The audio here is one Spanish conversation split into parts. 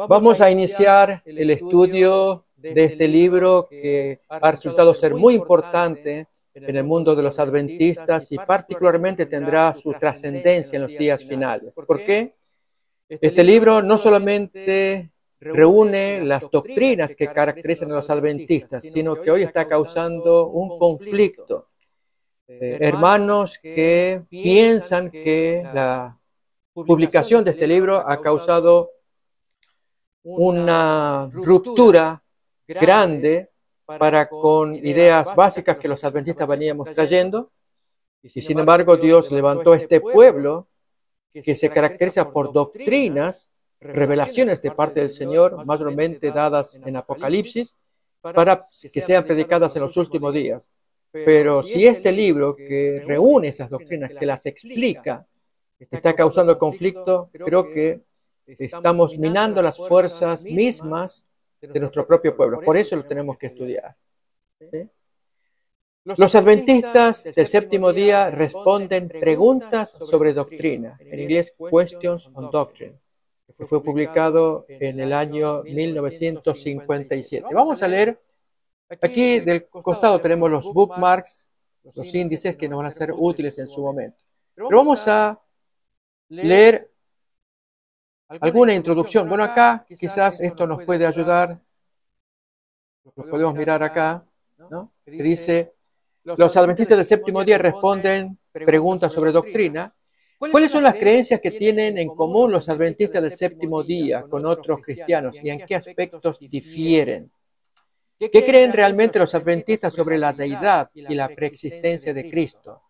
Vamos a iniciar el estudio de este libro que ha resultado ser muy importante en el mundo de los adventistas y particularmente tendrá su trascendencia en los días finales. ¿Por qué? Este libro no solamente reúne las doctrinas que caracterizan a los adventistas, sino que hoy está causando un conflicto. Hermanos que piensan que la publicación de este libro ha causado una ruptura grande para con ideas básicas que los adventistas veníamos trayendo, y sin embargo Dios levantó este pueblo que se caracteriza por doctrinas, revelaciones de parte del Señor, mayormente dadas en Apocalipsis, para que sean predicadas en los últimos días. Pero si este libro que reúne esas doctrinas, que las explica, está causando conflicto, creo que estamos minando las fuerzas mismas de nuestro propio pueblo. Por eso lo tenemos que estudiar. ¿Sí? Los adventistas del séptimo día responden preguntas sobre doctrina, en inglés Questions on Doctrine, que fue publicado en el año 1957. Vamos a leer, aquí del costado tenemos los bookmarks, los índices que nos van a ser útiles en su momento. Pero vamos a leer alguna introducción. Bueno, acá quizás esto nos puede ayudar, lo podemos mirar acá, ¿no? Que dice: los adventistas del séptimo día responden preguntas sobre doctrina. ¿Cuáles son las creencias que tienen en común los adventistas del séptimo día con otros cristianos y en qué aspectos difieren? ¿Qué creen realmente los adventistas sobre la deidad y la preexistencia de Cristo?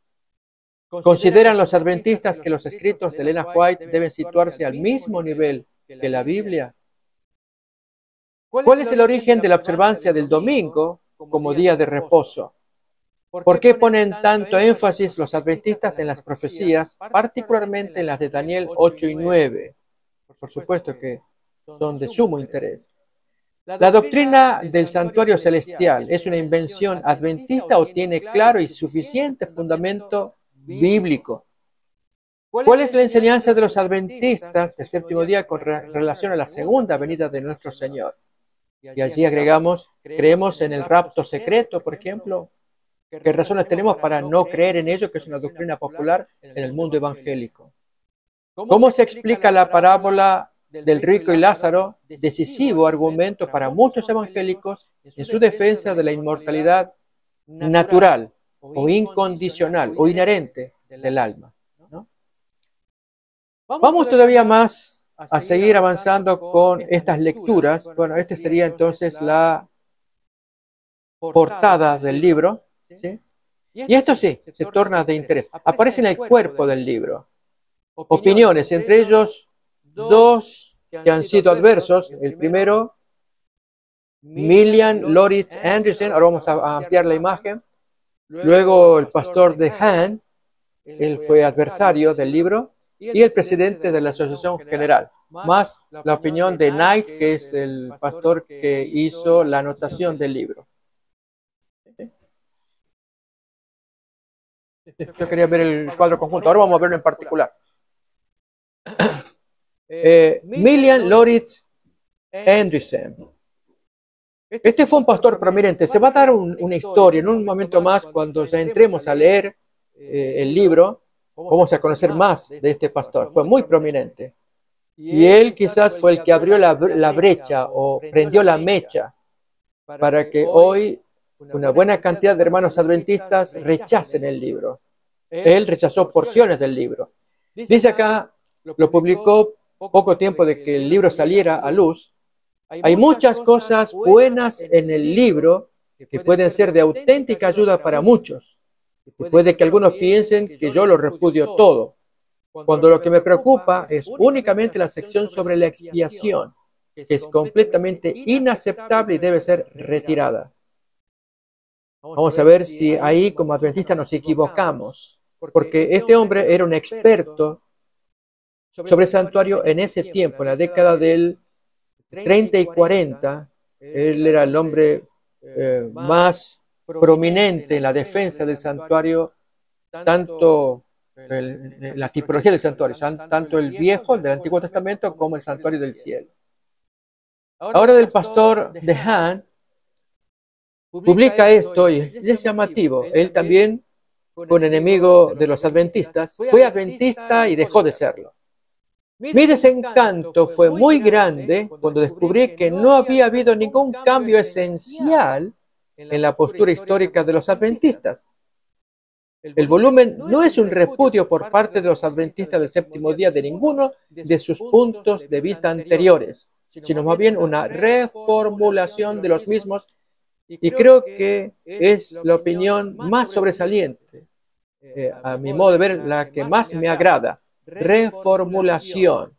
¿Consideran los adventistas que los escritos de Ellen White deben situarse al mismo nivel que la Biblia? ¿Cuál es el origen de la observancia del domingo como día de reposo? ¿Por qué ponen tanto énfasis los adventistas en las profecías, particularmente en las de Daniel 8 y 9? Por supuesto que son de sumo interés. ¿La doctrina del santuario celestial es una invención adventista o tiene claro y suficiente fundamento bíblico? ¿Cuál es la enseñanza de los adventistas del séptimo día con relación a la segunda venida de nuestro Señor? Y allí agregamos: ¿creemos en el rapto secreto, por ejemplo? ¿Qué razones tenemos para no creer en ello, que es una doctrina popular en el mundo evangélico? ¿Cómo se explica la parábola del rico y Lázaro, decisivo argumento para muchos evangélicos en su defensa de la inmortalidad natural o incondicional o inherente del alma? ¿No? Vamos todavía más a seguir avanzando con estas lecturas. Bueno, esta sería entonces la portada del libro. ¿Sí? Y esto sí, se torna de interés. Aparece en el cuerpo del libro opiniones, entre ellos dos que han sido adversos. El primero, Millian Loritz Anderson. Ahora vamos a ampliar la imagen. Luego el pastor de Han, él fue adversario del libro, y el presidente de la Asociación General, más la opinión de Knight, que es el pastor que hizo la anotación del libro. Yo quería ver el cuadro conjunto, ahora vamos a verlo en particular. Millian Loritz Anderson. Este fue un pastor prominente. Se va a dar una historia en un momento más, cuando ya entremos a leer el libro, vamos a conocer más de este pastor. Fue muy prominente. Y él quizás fue el que abrió la brecha o prendió la mecha para que hoy una buena cantidad de hermanos adventistas rechacen el libro. Él rechazó porciones del libro. Dice acá, lo publicó poco tiempo de que el libro saliera a luz. Hay muchas cosas buenas en el libro que pueden ser de auténtica ayuda para muchos. Y puede que algunos piensen que yo lo repudio todo, cuando lo que me preocupa es únicamente la sección sobre la expiación, que es completamente inaceptable y debe ser retirada. Vamos a ver si ahí como adventistas nos equivocamos, porque este hombre era un experto sobre el santuario en ese tiempo, en la década del 30 y 40. Él era el hombre más prominente en la defensa del santuario, tanto la tipología del santuario, tanto el viejo, del Antiguo Testamento, como el santuario del cielo. Ahora del pastor DeHaan publica esto y es llamativo. Él también fue un enemigo de los adventistas, fue adventista y dejó de serlo. Mi desencanto fue muy grande cuando descubrí que no había habido ningún cambio esencial en la postura histórica de los adventistas. El volumen no es un repudio por parte de los adventistas del séptimo día de ninguno de sus puntos de vista anteriores, sino más bien una reformulación de los mismos, y creo que es la opinión más sobresaliente, a mi modo de ver, la que más me agrada. Reformulación.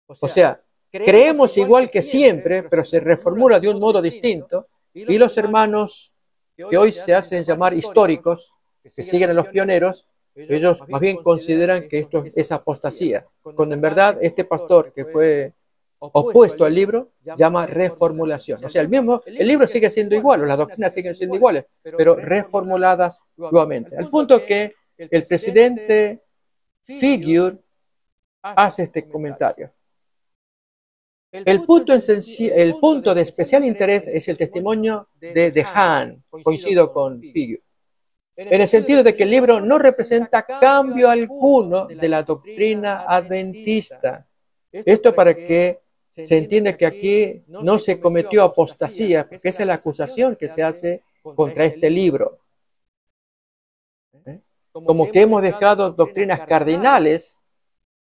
O sea, creemos igual que siempre, pero se reformula de un modo distinto, y los hermanos que hoy se hacen llamar históricos, que siguen a los pioneros, ellos más bien consideran que esto es apostasía, cuando en verdad este pastor que fue opuesto al libro llama reformulación. O sea, el libro sigue siendo igual, o las doctrinas siguen siendo iguales, pero reformuladas nuevamente. Al punto que el presidente Figure hace este comentario. El punto de especial interés es el testimonio de DeHaan, coincido con Figure, en el sentido de que el libro no representa cambio alguno de la doctrina adventista. Esto para que se entienda que aquí no se cometió apostasía, porque esa es la acusación que se hace contra este libro. Como que hemos dejado doctrinas cardinales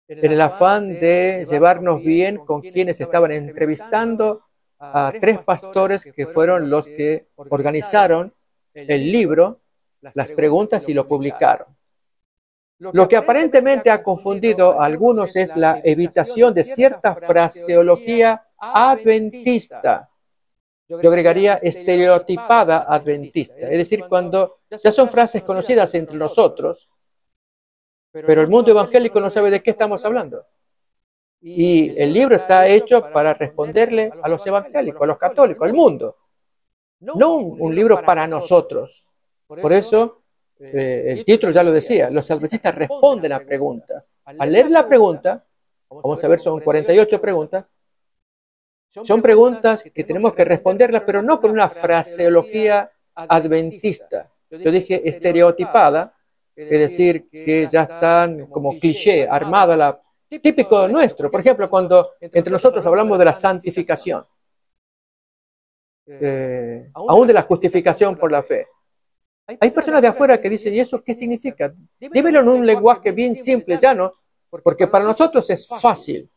en el afán de llevarnos bien con quienes estaban entrevistando a 3 pastores que fueron los que organizaron el libro, las preguntas y lo publicaron. Lo que aparentemente ha confundido a algunos es la evitación de cierta fraseología adventista. Yo agregaría estereotipada adventista, es decir, cuando ya son frases conocidas entre nosotros, pero el mundo evangélico no sabe de qué estamos hablando. Y el libro está hecho para responderle a los evangélicos, a los católicos, al mundo. No un libro para nosotros. Por eso, el título ya lo decía, los adventistas responden a preguntas. Al leer la pregunta, vamos a ver, son 48 preguntas, son preguntas que tenemos que responderlas, pero no con una fraseología adventista. Yo dije estereotipada, es decir, que ya están como cliché, armada, típico nuestro. Por ejemplo, cuando entre nosotros hablamos de la santificación, aún de la justificación por la fe. Hay personas de afuera que dicen, ¿y eso qué significa? Dímelo en un lenguaje bien simple, llano, porque para nosotros es fácil.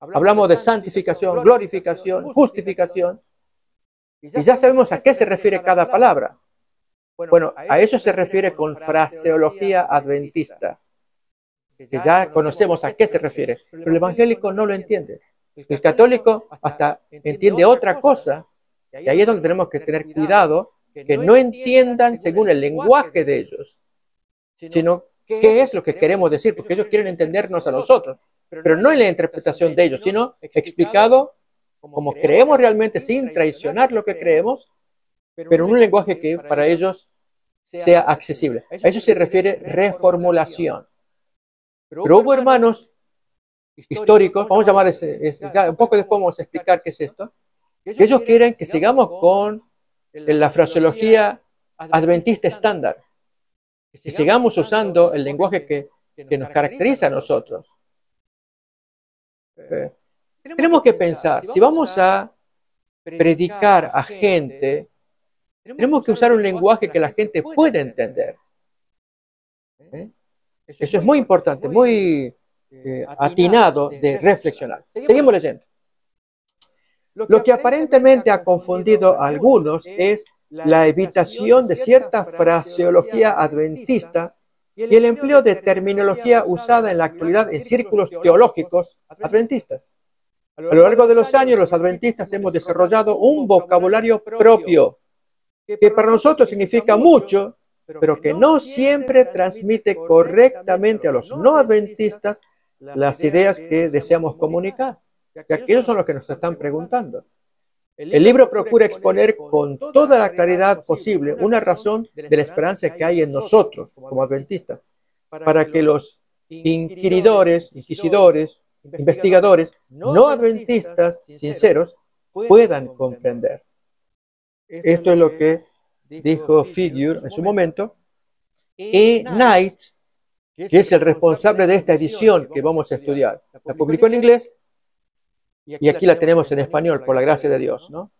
Hablamos de santificación, glorificación, justificación, y ya sabemos a qué se refiere cada palabra. Bueno, a eso se refiere con fraseología adventista, que ya conocemos a qué se refiere, pero el evangélico no lo entiende. El católico hasta entiende otra cosa, y ahí es donde tenemos que tener cuidado, que no entiendan según el lenguaje de ellos, sino qué es lo que queremos decir, porque ellos quieren entendernos a nosotros, pero no en la interpretación de ellos, sino explicado como creemos realmente, sin traicionar lo que creemos, pero en un lenguaje que para ellos sea accesible. A eso se refiere reformulación. Pero hubo hermanos históricos, vamos a llamar ya un poco después vamos a explicar qué es esto, que ellos quieren que sigamos con la fraseología adventista estándar, que sigamos usando el lenguaje que nos caracteriza a nosotros. Tenemos que pensar, si vamos a predicar a gente, tenemos que usar un lenguaje que la gente pueda entender. Eso es muy importante, muy atinado de reflexionar. Seguimos leyendo. Lo que aparentemente ha confundido a algunos es la evitación de cierta fraseología adventista y el empleo de terminología usada en la actualidad en círculos teológicos adventistas. A lo largo de los años, los adventistas hemos desarrollado un vocabulario propio que para nosotros significa mucho, pero que no siempre transmite correctamente a los no adventistas las ideas que deseamos comunicar, que aquellos son los que nos están preguntando. El libro procura exponer con toda la claridad posible una razón de la esperanza que hay en nosotros como adventistas, para que los inquisidores, investigadores, no adventistas, sinceros, puedan comprender. Esto es lo que dijo Figure en su momento. Y Knight, que es el responsable de esta edición que vamos a estudiar, la publicó en inglés y aquí la tenemos en español, por la gracia de Dios, ¿no?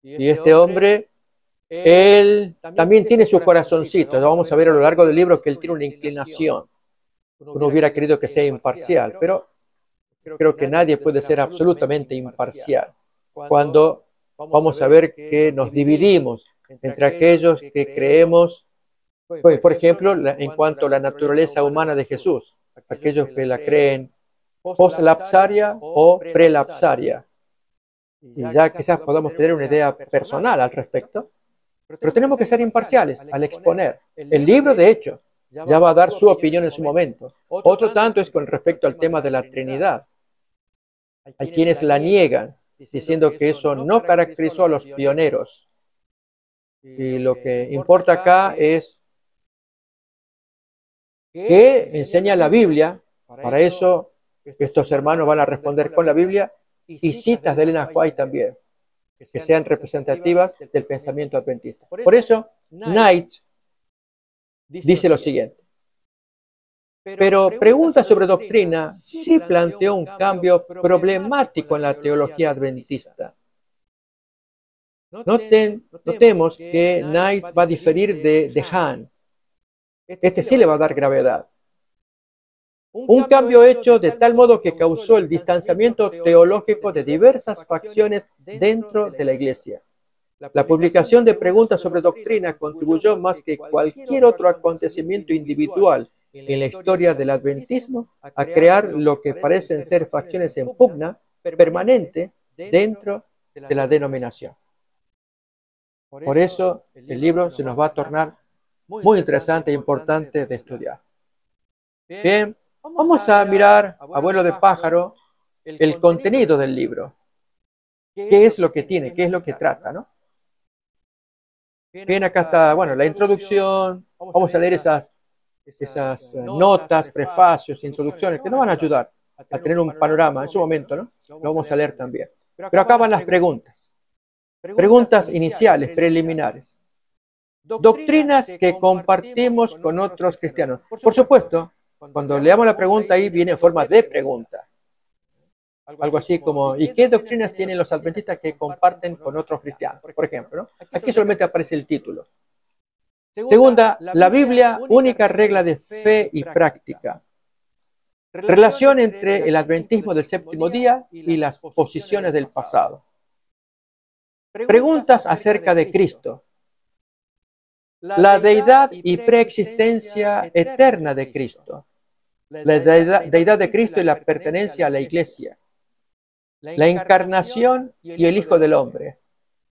Y este hombre, él también tiene su corazoncito. Lo vamos a ver a lo largo del libro que él tiene una inclinación. Uno hubiera querido que sea imparcial, pero creo que nadie puede ser absolutamente imparcial. Cuando vamos a ver que nos dividimos entre aquellos que creemos, por ejemplo, en cuanto a la naturaleza humana de Jesús, aquellos que la creen poslapsaria o prelapsaria. Y ya quizás podamos tener una idea personal al respecto, pero tenemos que ser imparciales al exponer. El libro, de hecho, ya va a dar su opinión en su momento. Otro tanto es con respecto al tema de la Trinidad. Hay quienes la niegan, diciendo que eso no caracterizó a los pioneros. Y lo que importa acá es qué enseña la Biblia. Para eso estos hermanos van a responder con la Biblia y citas de Elena White también, que sean representativas del pensamiento adventista. Por eso, Knight dice lo siguiente. Pero preguntas sobre doctrina sí planteó un cambio problemático en la teología adventista. Notemos que Knight va a diferir de Hahn. Este sí le va a dar gravedad. Un cambio hecho de tal modo que causó el distanciamiento teológico de diversas facciones dentro de la Iglesia. La publicación de preguntas sobre doctrina contribuyó más que cualquier otro acontecimiento individual en la historia del adventismo a crear lo que parecen ser facciones en pugna permanente dentro de la denominación. Por eso el libro se nos va a tornar muy interesante e importante de estudiar. Bien, vamos a mirar, a vuelo de pájaro, el contenido del libro. ¿Qué es lo que tiene? ¿Qué es lo que trata, no? Bien, acá está, bueno, la introducción. Vamos a leer esas notas, prefacios, introducciones que nos van a ayudar a tener un panorama en su momento, ¿no? Lo vamos a leer también. Pero acá van las preguntas. Preguntas iniciales, preliminares. Doctrinas que compartimos con otros cristianos. Por supuesto, cuando leamos la pregunta ahí viene en forma de pregunta. Algo así como, ¿y qué doctrinas tienen los adventistas que comparten con otros cristianos? Por ejemplo, ¿no? Aquí solamente aparece el título. Segunda, la Biblia, única regla de fe y práctica. Relación entre el adventismo del séptimo día y las posiciones del pasado. Preguntas acerca de Cristo. La deidad y preexistencia eterna de Cristo. La deidad de Cristo y la pertenencia a la Iglesia. La encarnación y el Hijo del Hombre.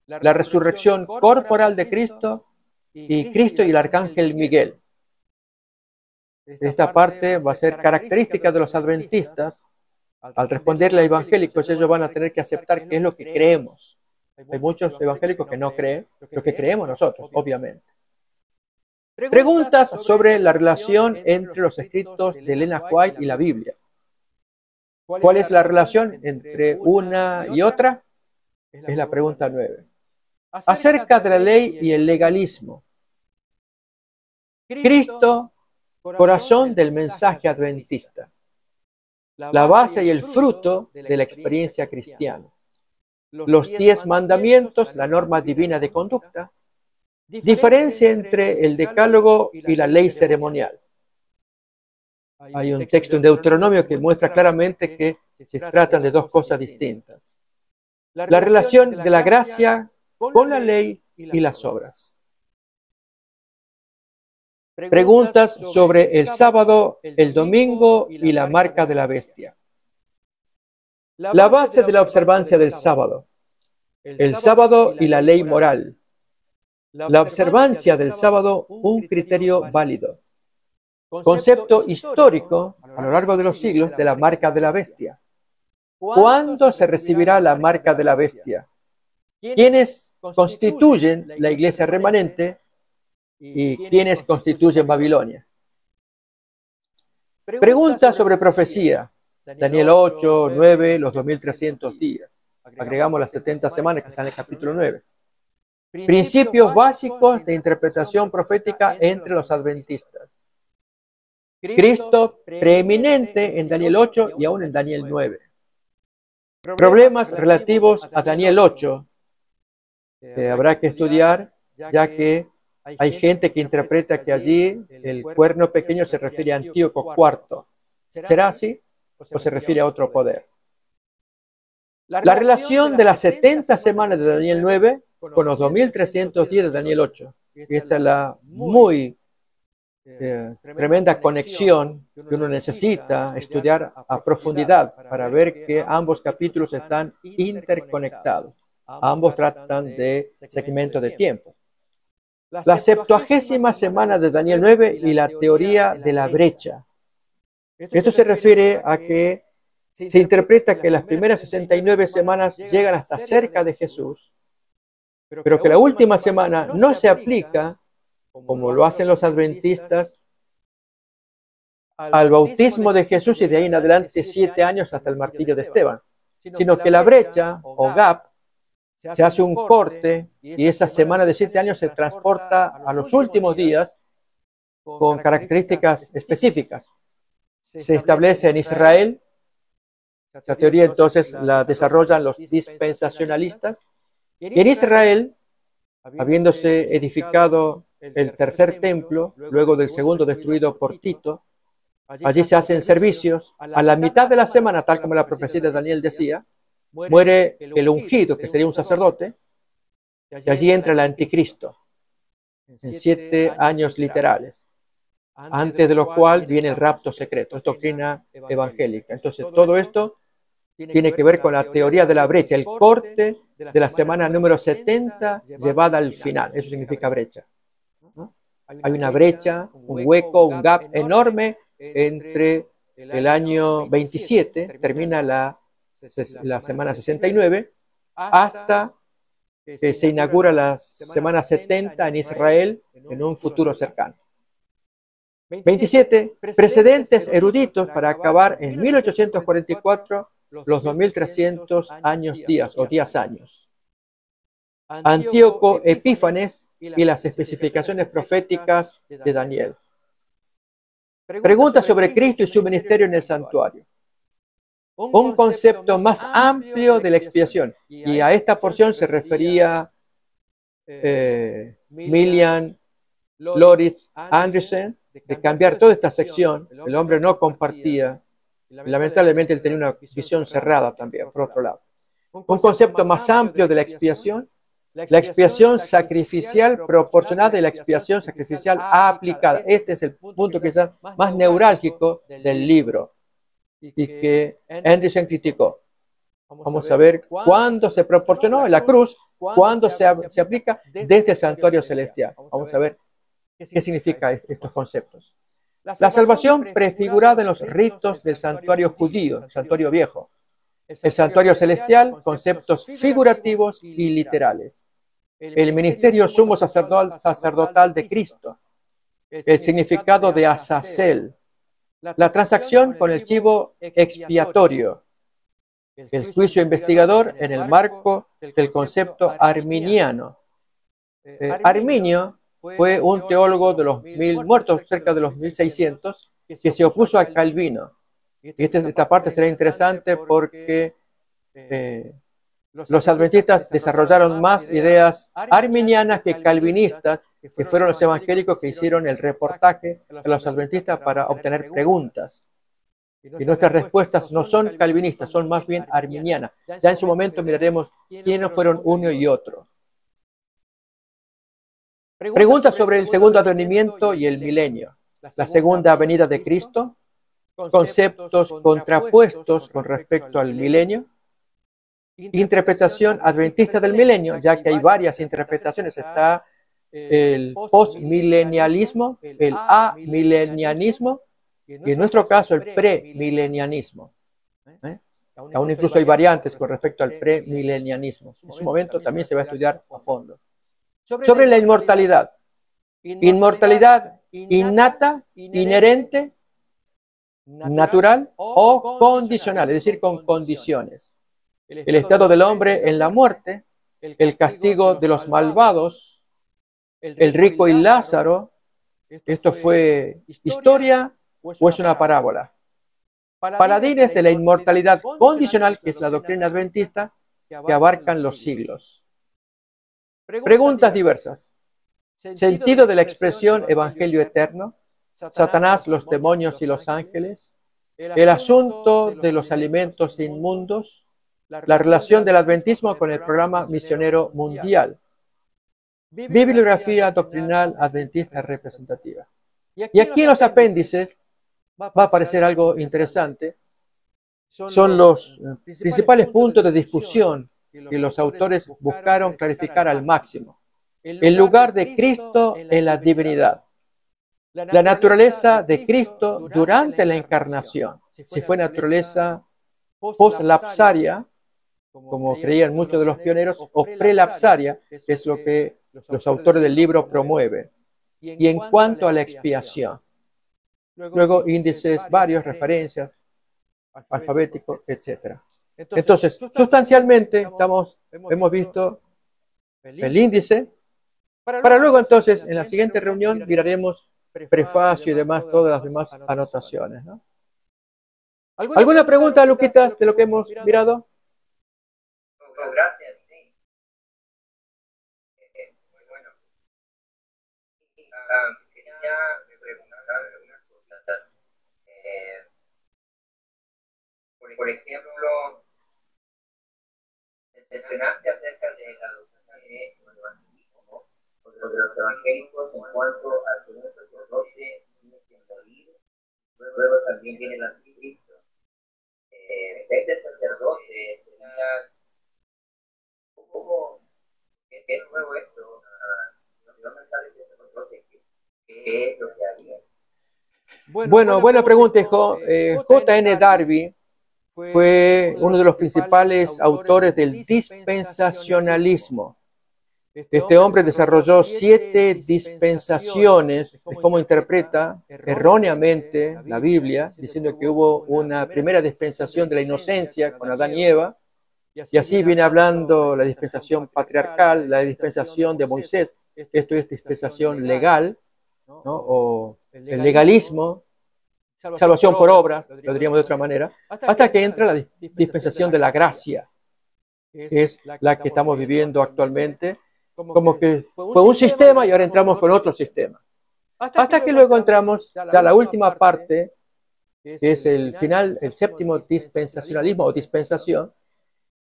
La resurrección corporal de Cristo y Cristo y el Arcángel Miguel. Esta parte va a ser característica de los adventistas. Al responderle a evangélicos, ellos van a tener que aceptar qué es lo que creemos. Hay muchos evangélicos que no creen lo que creemos nosotros, obviamente. Preguntas sobre la relación entre los escritos de Elena White y la Biblia. ¿Cuál es la relación entre una y otra? Es la pregunta 9. Acerca de la ley y el legalismo. Cristo, corazón del mensaje adventista. La base y el fruto de la experiencia cristiana. Los 10 mandamientos, la norma divina de conducta. Diferencia entre el decálogo y la ley ceremonial. Hay un texto en Deuteronomio que muestra claramente que se tratan de dos cosas distintas. La relación de la gracia con la ley y las obras. Preguntas sobre el sábado, el domingo y la marca de la bestia. La base de la observancia del sábado. El sábado y la ley moral. La observancia del sábado, un criterio válido. Concepto histórico a lo largo de los siglos de la marca de la bestia. ¿Cuándo se recibirá la marca de la bestia? ¿Quiénes constituyen la iglesia remanente y quiénes constituyen Babilonia? Preguntas sobre profecía. Daniel 8, 9, los 2300 días. agregamos las 70 semanas que están en el capítulo 9. Principios básicos de interpretación profética entre los adventistas. Cristo preeminente en Daniel 8 y aún en Daniel 9. Problemas relativos a Daniel 8 que habrá que estudiar, ya que hay gente que interpreta que allí el cuerno pequeño se refiere a Antíoco IV. ¿Será así o se refiere a otro poder? La relación de las 70 semanas de Daniel 9 con los 2310 de Daniel 8. Y esta es la muy tremenda conexión que uno necesita estudiar a profundidad para ver que ambos capítulos están interconectados. Ambos tratan de segmentos de tiempo. La 70ª semana de Daniel 9 y la teoría de la brecha. Esto se refiere a que se interpreta que las primeras 69 semanas llegan hasta cerca de Jesús, pero que la última semana no se aplica, como lo hacen los adventistas, al bautismo de Jesús y de ahí en adelante 7 años hasta el martirio de Esteban, sino que la brecha o gap se hace un corte y esa semana de 7 años se transporta a los últimos días con características específicas. Se establece en Israel, la teoría entonces la desarrollan los dispensacionalistas, y en Israel, habiéndose edificado el tercer templo, luego del segundo destruido por Tito, allí se hacen servicios. A la mitad de la semana, tal como la profecía de Daniel decía, muere el ungido, que sería un sacerdote, y allí entra el anticristo, en 7 años literales, antes de lo cual viene el rapto secreto. Es doctrina evangélica. Entonces, todo esto tiene que ver con la teoría de la brecha, el corte de la semana número 70 llevada al final. Eso significa brecha, ¿no? Hay una brecha, un hueco, un gap enorme entre el año 27, termina la semana 69, hasta que se inaugura la semana 70 en Israel en un futuro cercano. 27. Precedentes eruditos para acabar en 1844 los 2300 días o 10 años. Antíoco Epífanes y las especificaciones proféticas de Daniel. Preguntas sobre Cristo y su ministerio en el santuario. Un concepto más amplio de la expiación. Y a esta porción se refería Milian Loritz Andersen, de cambiar toda esta sección. El hombre no compartía. Lamentablemente él tenía una visión cerrada también, por otro lado. Un concepto más amplio de la expiación. La expiación sacrificial proporcionada y la expiación sacrificial aplicada. Este es el punto quizás más neurálgico del libro y que Andersen criticó. Vamos a ver cuándo se proporcionó en la cruz, cuándo se aplica desde el santuario celestial. Vamos a ver qué significan estos conceptos. La salvación prefigurada en los ritos del santuario judío, el santuario viejo. El santuario celestial, conceptos figurativos y literales. El ministerio sumo sacerdotal de Cristo. El significado de Azazel. La transacción con el chivo expiatorio. El juicio investigador en el marco del concepto arminiano. Arminio fue un teólogo de los muertos cerca de los 1600 que se opuso al Calvino. Y esta parte será interesante porque los adventistas desarrollaron más ideas arminianas que calvinistas, que fueron los evangélicos que hicieron el reportaje a los adventistas para obtener preguntas. Y nuestras respuestas no son calvinistas, son más bien arminianas. Ya en su momento miraremos quiénes fueron uno y otro. Preguntas sobre el segundo advenimiento y el milenio. La segunda venida de Cristo. Conceptos contrapuestos con respecto al milenio. Interpretación adventista del milenio, ya que hay varias interpretaciones. Está el postmilenialismo, el amilenianismo y en nuestro caso el premilenianismo. Aún incluso hay variantes con respecto al premilenianismo. En su momento también se va a estudiar a fondo. Sobre la inmortalidad. Inmortalidad innata, inherente, natural o condicional, es decir, con condiciones. el estado del hombre en la muerte, el castigo de los malvados, el rico y Lázaro. ¿Esto fue historia o es una parábola? Paladines de la inmortalidad condicional, que es la doctrina adventista, que abarcan los siglos. Preguntas diversas. Sentido de la expresión evangelio eterno, Satanás, los demonios y los ángeles, el asunto de los alimentos inmundos, la relación del adventismo con el programa misionero mundial, bibliografía doctrinal adventista representativa. Y aquí en los apéndices va a aparecer algo interesante. Son los principales puntos de discusión que los autores buscaron clarificar al máximo. El lugar de Cristo en la divinidad. La naturaleza de Cristo durante la encarnación. Si fue naturaleza post-lapsaria, como creían muchos de los pioneros, o prelapsaria, que es lo que los autores del libro promueven. Y en cuanto a la expiación. Luego índices varios, referencias, alfabéticos, etc. Entonces, sustancialmente, hemos visto el índice. Para luego, entonces, en la siguiente reunión, miraremos prefacio y demás, todas las demás anotaciones, ¿no? ¿Alguna pregunta, Luquitas, de lo que hemos mirado? No, gracias, sí. Muy bueno. Quería preguntar algunas cosas. Por ejemplo, mencionaste acerca de la doctrina del evangelismo, o de los evangélicos en cuanto al sumo sacerdote tiene siendo libre, luego también viene el anticristo. Este sacerdote tenía ¿cómo es nuevo esto? ¿Dónde sale este sacerdote? ¿Qué es lo que había? Bueno, buena pregunta, hijo. J.N. Darby fue uno de los principales autores del dispensacionalismo. Este hombre desarrolló 7 dispensaciones de cómo interpreta erróneamente la Biblia, diciendo que hubo una primera dispensación de la inocencia con Adán y Eva, y así viene hablando la dispensación patriarcal, la dispensación de Moisés. Esto es dispensación legal, ¿no? O el legalismo, salvación por obras, lo diríamos de otra manera, hasta que entra la dispensación de la gracia, que es la que estamos viviendo actualmente, como que fue un sistema y ahora entramos con otro sistema. Hasta que luego entramos ya a la última parte, que es el final, el séptimo dispensacionalismo o dispensación,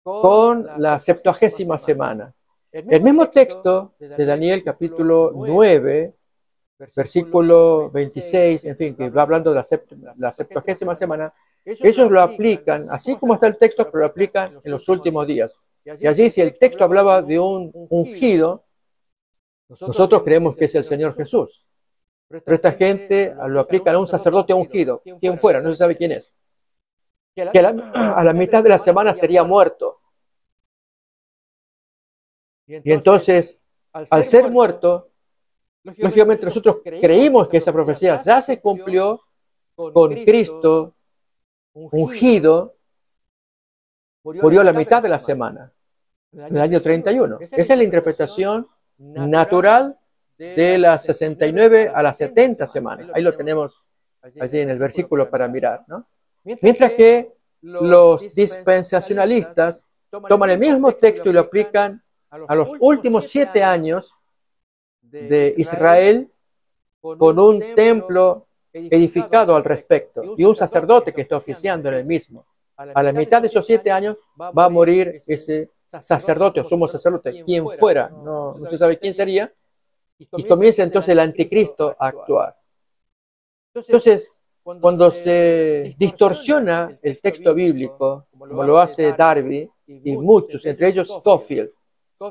con la 70ª semana. El mismo texto de Daniel capítulo 9, versículo 26, en fin, que va hablando de la 70ª semana, ellos lo aplican, así como está el texto, pero lo aplican en los últimos días. Y allí, si el texto hablaba de un ungido, nosotros creemos que es el Señor Jesús. Pero esta gente lo aplican a un sacerdote ungido, quien fuera, no se sabe quién es. Que a la mitad de la semana sería muerto. Y entonces, al ser muerto, lógicamente nosotros creímos que esa profecía ya se cumplió con Cristo ungido, murió a la mitad de la semana, en el año 31. Esa es la interpretación natural de las 69 a las 70 semanas. Ahí lo tenemos allí en el versículo para mirar, ¿no? Mientras que los dispensacionalistas toman el mismo texto y lo aplican a los últimos 7 años de Israel, con un templo edificado al respecto y un sacerdote que está oficiando en el mismo. A la mitad de esos 7 años va a morir ese sacerdote o sumo sacerdote, quien fuera, no se sabe quién sería, y comienza entonces el anticristo a actuar. Entonces, cuando se distorsiona el texto bíblico, como lo hace Darby y muchos, entre ellos Scofield.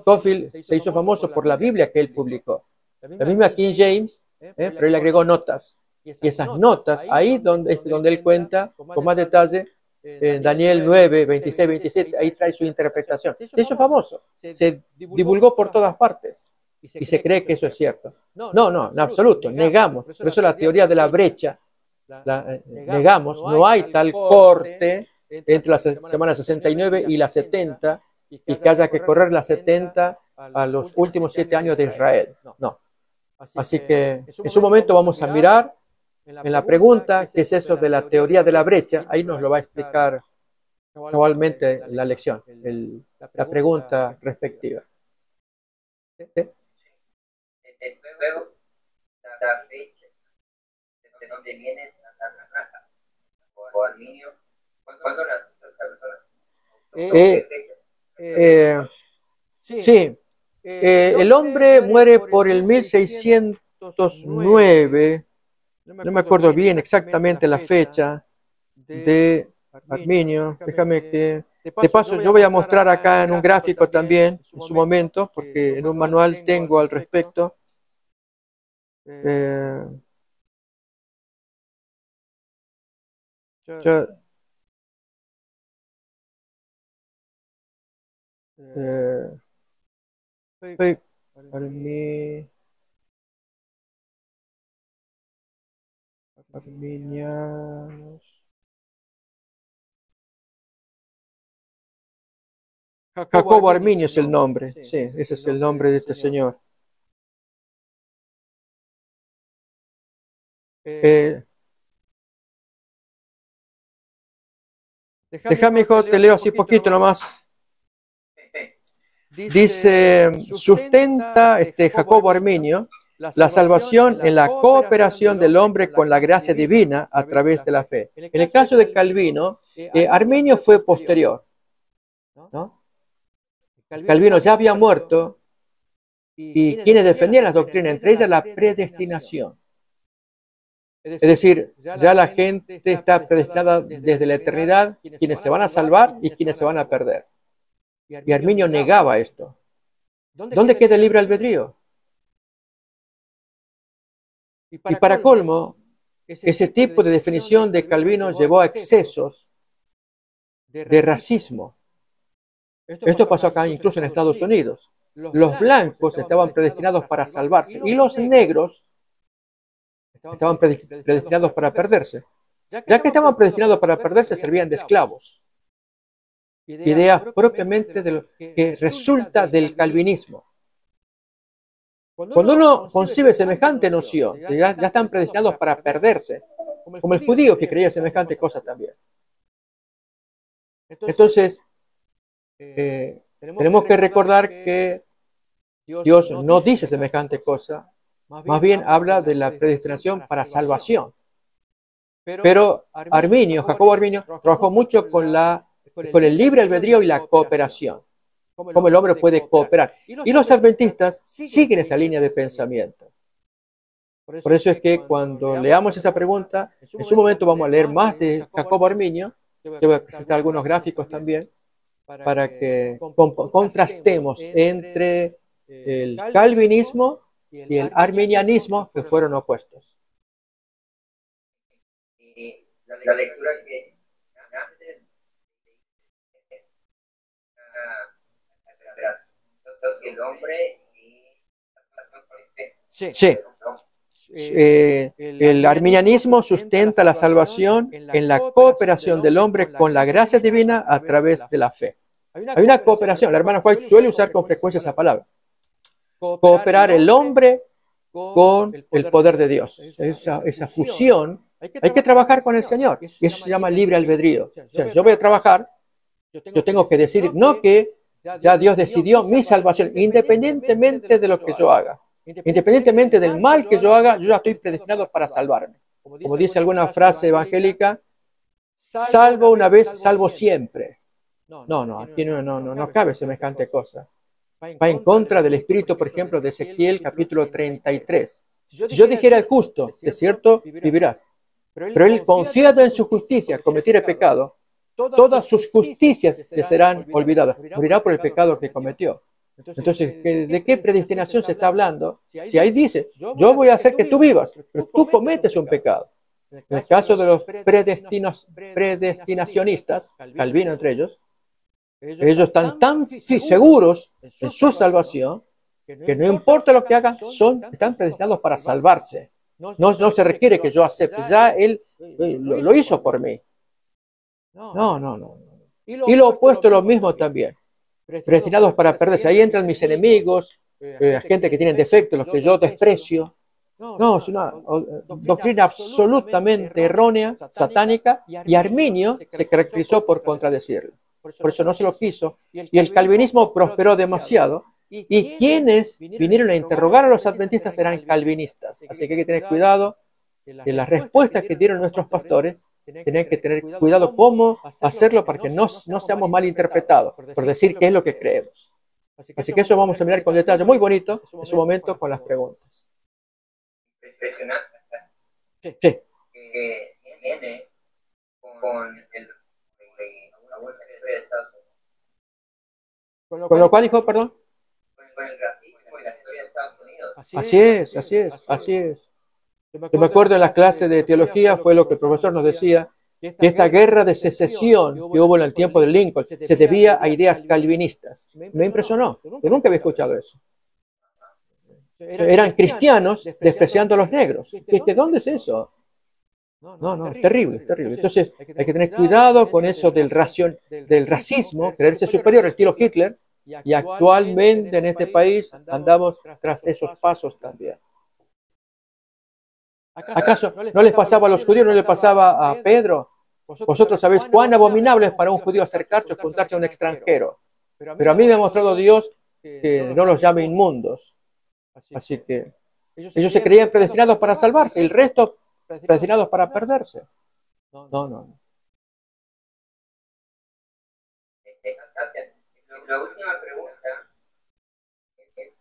Scofield se hizo famoso por la Biblia que él publicó. La misma King James, pero él agregó notas. Y esas notas, ahí donde él cuenta con más detalle, en Daniel 9, 26, 27, ahí trae su interpretación. Se hizo famoso, se divulgó por todas partes y se cree que eso es cierto. No, en absoluto, negamos. Por eso la teoría de la brecha, negamos, no hay tal corte entre la semana 69 y la 70, y que haya que correr la 70 a los últimos 7 años de Israel. No. Así que en su momento vamos a mirar en la pregunta qué es eso de la teoría de la brecha. Ahí nos lo va a explicar cabalmente la lección, la pregunta respectiva. ¿Sí? Luego, la fecha de donde viene la raza o Arminio, ¿cuándo las personas? Sí, el hombre muere por el 1609, no me acuerdo bien exactamente la fecha de Arminio. Déjame que, de paso, yo voy a mostrar acá en un gráfico también, en su momento, porque en un manual tengo al respecto. Arminianos. Jacobo Arminio es el nombre, sí, ese es el nombre de este señor. Déjame, hijo, te leo así poquito nomás. Dice, sustenta Jacobo Arminio la salvación en la cooperación del hombre con la gracia divina a través de la fe. En el caso de Calvino, Arminio fue posterior, ¿no? Calvino ya había muerto y quienes defendían las doctrinas, entre ellas la predestinación. Es decir, ya la gente está predestinada desde la eternidad, quienes se van a salvar y quienes se van a perder. Y Arminio negaba esto. ¿Dónde queda el libre albedrío? Y para colmo, ese tipo de definición de Calvino llevó a excesos de racismo. Esto pasó acá incluso en Estados Unidos. Los blancos estaban predestinados para salvarse y los negros estaban predestinados para perderse. Ya que estaban predestinados para perderse, servían de esclavos. Idea propiamente de lo que resulta del calvinismo. Cuando uno concibe semejante noción, que ya están predestinados para perderse, como el judío que creía semejante cosa también. Entonces, tenemos que recordar que Dios no dice semejante cosa, más bien habla de la predestinación para salvación. Pero Arminio, Jacobo Arminio, trabajó mucho con el libre albedrío y la cooperación, cómo el hombre puede cooperar. Y los adventistas siguen esa línea de pensamiento. Por eso es que cuando leamos esa pregunta, en su momento vamos a leer más de Jacobo Arminio. Yo voy a presentar algunos gráficos también para que contrastemos entre el calvinismo y el arminianismo, que fueron opuestos. Y la lectura que antes el hombre y sí. El arminianismo sustenta la salvación en la cooperación del hombre con la gracia divina a través de la fe. Hay una cooperación, la hermana White suele usar con frecuencia esa palabra. Cooperar el hombre con el poder de Dios. Esa fusión, hay que trabajar con el Señor. Y eso se llama libre albedrío. O sea, yo voy a trabajar, yo tengo que decidir, no que ya Dios decidió mi salvación, independientemente de lo que yo haga. Independientemente del mal que yo haga, yo ya estoy predestinado para salvarme. Como dice alguna frase evangélica, salvo una vez, salvo siempre. No, aquí no cabe semejante cosa. Va en contra del espíritu, por ejemplo, de Ezequiel capítulo 33. Si yo dijera al justo, de cierto vivirás, pero él confiado en su justicia, cometiere pecado, todas sus justicias le serán olvidadas. Morirá por el pecado que cometió. Entonces, ¿de qué predestinación se está hablando? Si ahí dice, yo voy a hacer que tú vivas, pero tú cometes un pecado. En el caso de los predestinacionistas, Calvino entre ellos están tan seguros en su salvación que no importa lo que hagan, están predestinados para salvarse. No se requiere que yo acepte, ya Él lo hizo por mí. No, no, no. Y lo opuesto lo mismo también. Predestinados para perderse. Ahí entran mis enemigos, gente que tiene defectos, los que yo desprecio. No, es una doctrina absolutamente errónea, satánica, y Arminio se caracterizó por contradecirla. Por eso no se lo quiso. Y el calvinismo prosperó demasiado. Y quienes vinieron a interrogar a los adventistas eran calvinistas. Así que hay que tener cuidado que las respuestas que dieron nuestros pastores, tienen que tener cuidado cómo hacerlo para que no seamos malinterpretados por decir qué es lo que creemos. Así que eso vamos a mirar con detalle. Muy bonito en su momento con las preguntas. Impresionante. Sí. Que viene con la vuelta de Estados Unidos. Con lo cual, hijo, perdón. Con el racismo y la historia de Estados Unidos. Así es. Yo me acuerdo en la clase de teología fue lo que el profesor nos decía, que esta guerra de secesión que hubo en el tiempo de Lincoln se debía a ideas calvinistas. Me impresionó. Yo nunca había escuchado eso. Eran cristianos despreciando a los negros. ¿De dónde es eso? No, es terrible, es terrible. Entonces hay que tener cuidado con eso del racismo, creerse superior al estilo Hitler, y actualmente en este país andamos tras esos pasos también. ¿Acaso no les pasaba a los judíos, no les pasaba a Pedro? Vosotros sabéis cuán abominable es para un judío acercarse o juntarse a un extranjero. Pero a mí me ha mostrado Dios que no los llame inmundos. Así que ellos se creían predestinados para salvarse y el resto predestinados para perderse. No. La última pregunta es en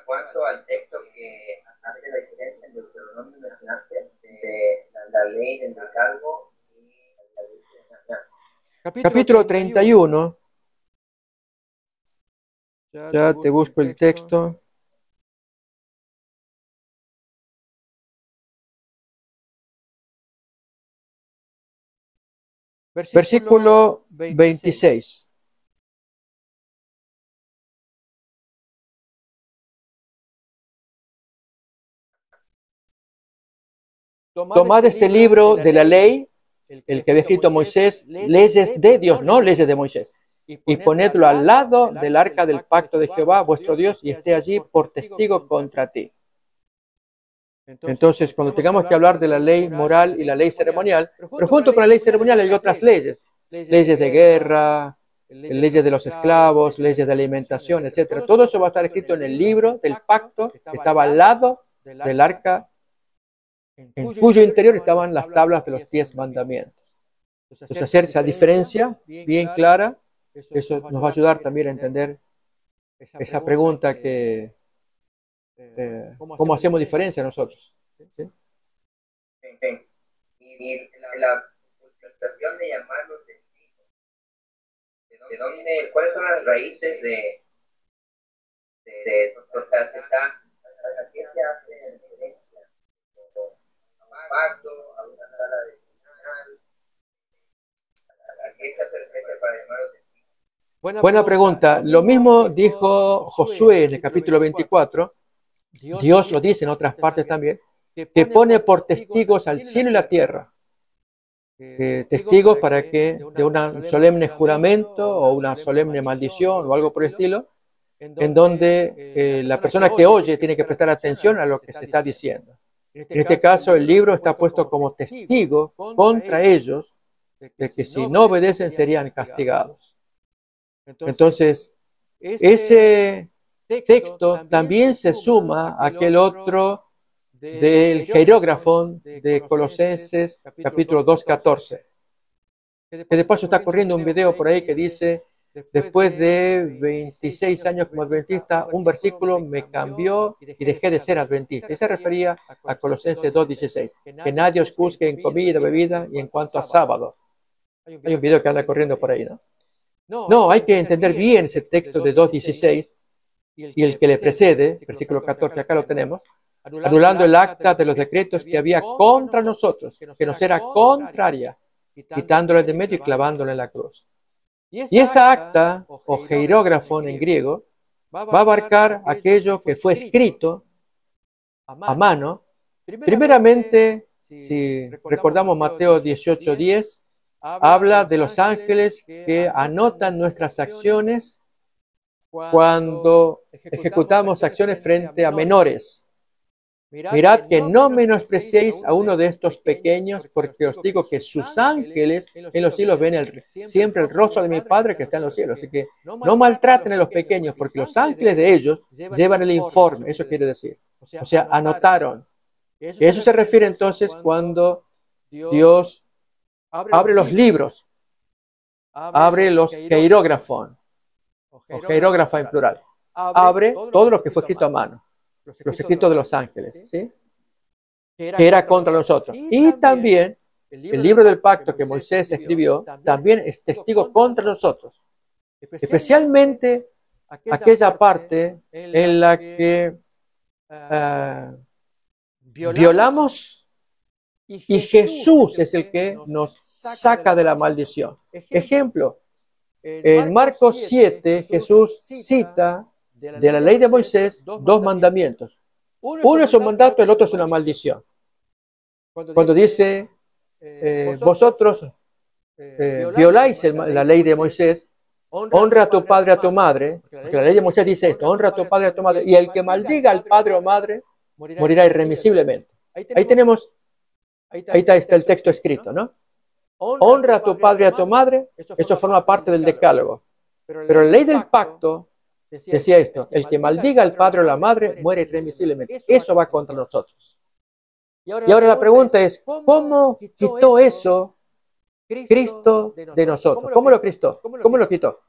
cuanto al texto que hace referencia en Deuteronomio mencionaste de la ley del decálogo y la ley de Capítulo 31. Ya te busco el texto. Versículo 26. Tomad este libro de la ley, el que había escrito Moisés, leyes de Dios, no leyes de Moisés, y ponedlo al lado del arca del pacto de Jehová, vuestro Dios, y esté allí por testigo contra ti. Entonces, cuando tengamos que hablar de la ley moral y la ley ceremonial, pero junto con la ley ceremonial hay otras leyes de guerra, leyes de los esclavos, leyes de alimentación, etc. Todo eso va a estar escrito en el libro del pacto que estaba al lado del arca, en cuyo interior estaban las tablas de los 10 mandamientos. Entonces, hacer esa diferencia bien clara, eso nos va a ayudar también a entender esa pregunta que ¿cómo hacemos diferencia nosotros? ¿Sí? Y la situación de llamarlos testigos. ¿De dónde, cuáles son las raíces de ¿a qué se hace referencia? ¿A pacto? ¿A una sala de tribunal? ¿A qué se hace referencia para llamarlos testigos? Buena pregunta. Lo mismo dijo Josué en el capítulo 24. Dios lo dice en otras partes también, que pone por testigos al cielo y la tierra. Testigos para que de un solemne juramento o una solemne maldición o algo por el estilo, en donde la persona que oye tiene que prestar atención a lo que se está diciendo. En este caso, el libro está puesto como testigo contra ellos de que si no obedecen serían castigados. Entonces, ese texto también se suma a aquel otro del Jerógrafo de Colosenses, capítulo 2:14. Que de paso está corriendo un video por ahí que dice, después de 26 años como adventista, un versículo me cambió y dejé de ser adventista. Y se refería a Colosenses 2:16, que nadie os juzgue en comida, bebida y en cuanto a sábado. Hay un video que anda corriendo por ahí, ¿no? No, hay que entender bien ese texto de 2:16 y el que le precede, versículo 14, acá lo tenemos, anulando el acta de los decretos que había contra nosotros, que nos era contraria, quitándole de medio y clavándole en la cruz. Y esa acta, o jerógrafo en griego, va a abarcar aquello que fue escrito a mano. Primeramente, si recordamos Mateo 18:10, habla de los ángeles que anotan nuestras acciones cuando ejecutamos acciones frente a menores. Mirad que no menospreciéis a uno de estos pequeños, porque os digo que sus ángeles en los cielos ven siempre el rostro de mi Padre que está en los cielos. Así que no maltraten a los pequeños, porque los ángeles de ellos llevan el informe. Eso quiere decir. O sea, anotaron. Eso se refiere entonces cuando Dios abre los libros, abre los hierógrafos, o hierógrafa en plural. Abre todo lo que fue escrito a mano. Los escritos de los ángeles, ¿sí? Que era contra nosotros. Y también el libro del pacto que Moisés escribió, también es testigo contra nosotros. Especialmente aquella parte en la que violamos y Jesús es el que nos saca de la maldición. Ejemplo, en Marcos 7, Jesús cita de la ley de Moisés dos mandamientos. Uno es un mandato, el otro es una maldición. Cuando dice, vosotros violáis la ley de Moisés, honra a tu padre y a tu madre, porque la ley de Moisés dice esto, honra a tu padre y a tu madre, y el que maldiga al padre o madre morirá irremisiblemente. Ahí está el texto escrito, ¿no? Honra a tu padre y a tu madre, eso forma parte del decálogo. Pero la ley del pacto decía esto, el que maldiga al padre o la madre muere irremisiblemente. Eso va contra nosotros. Y ahora la pregunta es, ¿cómo quitó eso Cristo de nosotros? ¿Cómo lo quitó? ¿Cómo lo quitó?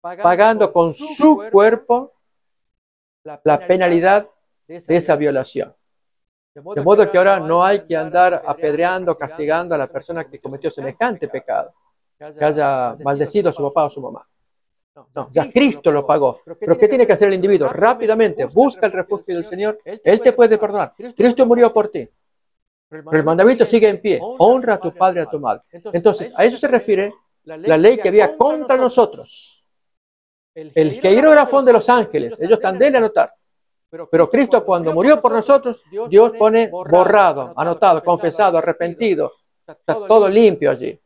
Pagando con su cuerpo la penalidad de esa violación. De modo que ahora no hay que andar apedreando, castigando a la persona que cometió semejante pecado, que haya maldecido a su papá o a su mamá. No, ya Cristo lo pagó. Pero ¿qué tiene que hacer el individuo? Rápidamente, busca el refugio del Señor. Él te puede perdonar. Cristo murió por ti. Pero el mandamiento sigue en pie. Honra a tu padre y a tu madre. Entonces, a eso se refiere la ley que había contra nosotros. El hierógrafo de los ángeles. Ellos también le anotar. Pero Cristo cuando murió por nosotros, Dios pone borrado, anotado, confesado, arrepentido. Está todo limpio allí.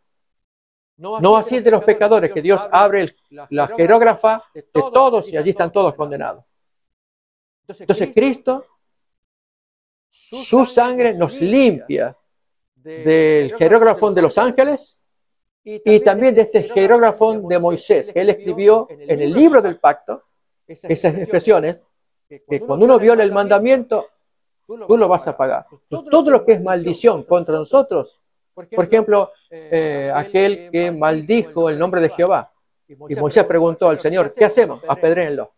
No así de los pecadores, que Dios abre la hierógrafa de todos y allí están todos condenados. Entonces Cristo, su sangre nos limpia del hierógrafo de los ángeles y también de este hierógrafo de Moisés, que él escribió en el libro del pacto, esas expresiones, que cuando uno viola el mandamiento, tú lo vas a pagar. Todo lo que es maldición contra nosotros, por ejemplo, aquel que maldijo el nombre de Jehová. Y Moisés preguntó al Señor, ¿qué hacemos? Apedréenlo.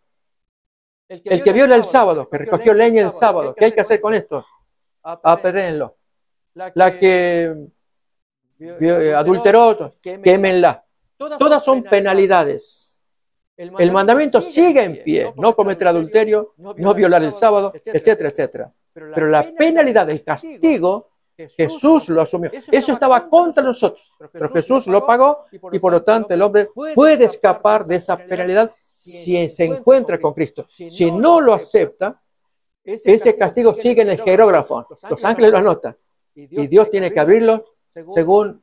El que viola el sábado, que recogió leña el sábado, ¿qué hay que hacer con esto? Apedréenlo. La que adulteró, quémenla. Todas son penalidades. El mandamiento sigue en pie, no cometer adulterio, no violar el sábado, etcétera, etcétera. Pero la penalidad, el castigo, Jesús lo asumió. Eso estaba contra nosotros, pero Jesús lo pagó y por lo tanto el hombre puede escapar de esa penalidad si se encuentra con Cristo. Si no lo acepta, ese castigo sigue en el hierógrafo. Los ángeles lo anotan y Dios tiene que abrirlo según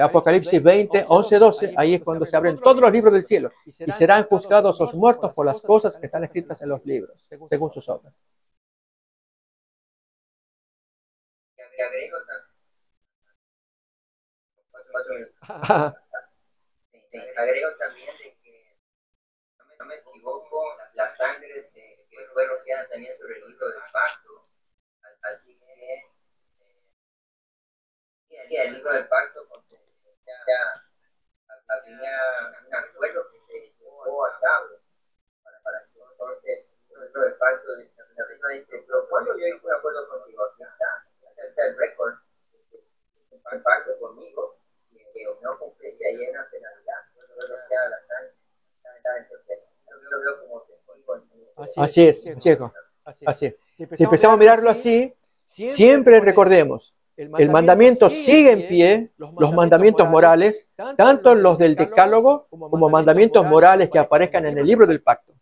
Apocalipsis 20, 11, 12. Ahí es cuando se abren todos los libros del cielo y serán juzgados los muertos por las cosas que están escritas en los libros, según sus obras. Agrego también de que, no me equivoco, la sangre que fue rociada también sobre el libro del pacto, así que el libro del pacto había un acuerdo que se llevó a cabo para que entonces el libro del pacto dice, pero cuando yo hice un acuerdo contigo, aquí está el récord, el pacto conmigo, que no cumplí ahí en la penalidad, Así es, chico. Así es. Si empezamos a mirarlo así, siempre recordemos, el mandamiento sigue en pie, los mandamientos morales, tanto los del decálogo como mandamientos morales que aparezcan en el libro del pacto.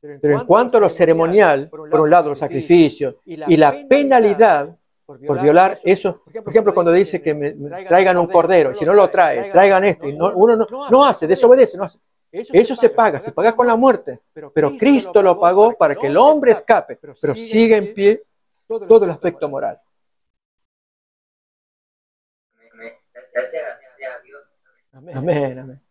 Pero en cuanto a lo ceremonial, por un lado los sacrificios y la penalidad por violar eso. Por ejemplo, cuando dice que me traigan un cordero, y si no lo trae, traigan esto, y uno no hace, desobedece, no hace. Eso se paga con la muerte. Pero Cristo lo pagó para que el hombre escape, pero sigue en pie todo el aspecto moral. Gracias a Dios. Amén, amén.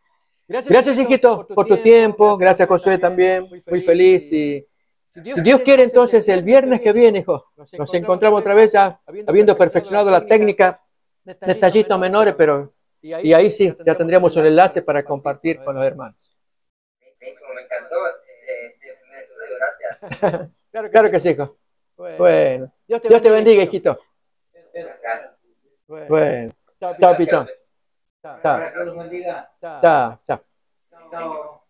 Gracias, hijito, por tu tiempo. Gracias, Josué, también. Muy feliz. Y si Dios quiere, entonces el viernes que viene, hijo, nos encontramos otra vez ya habiendo perfeccionado la técnica de tallitos menores, pero y ahí sí, ya tendríamos un enlace para compartir con los hermanos. Me encantó este primer estudio, gracias. Claro que sí, hijo. Bueno, Dios te bendiga, hijito. Gracias. Bueno, chao, pichón. Chao, Dios los bendiga. chao. Chao.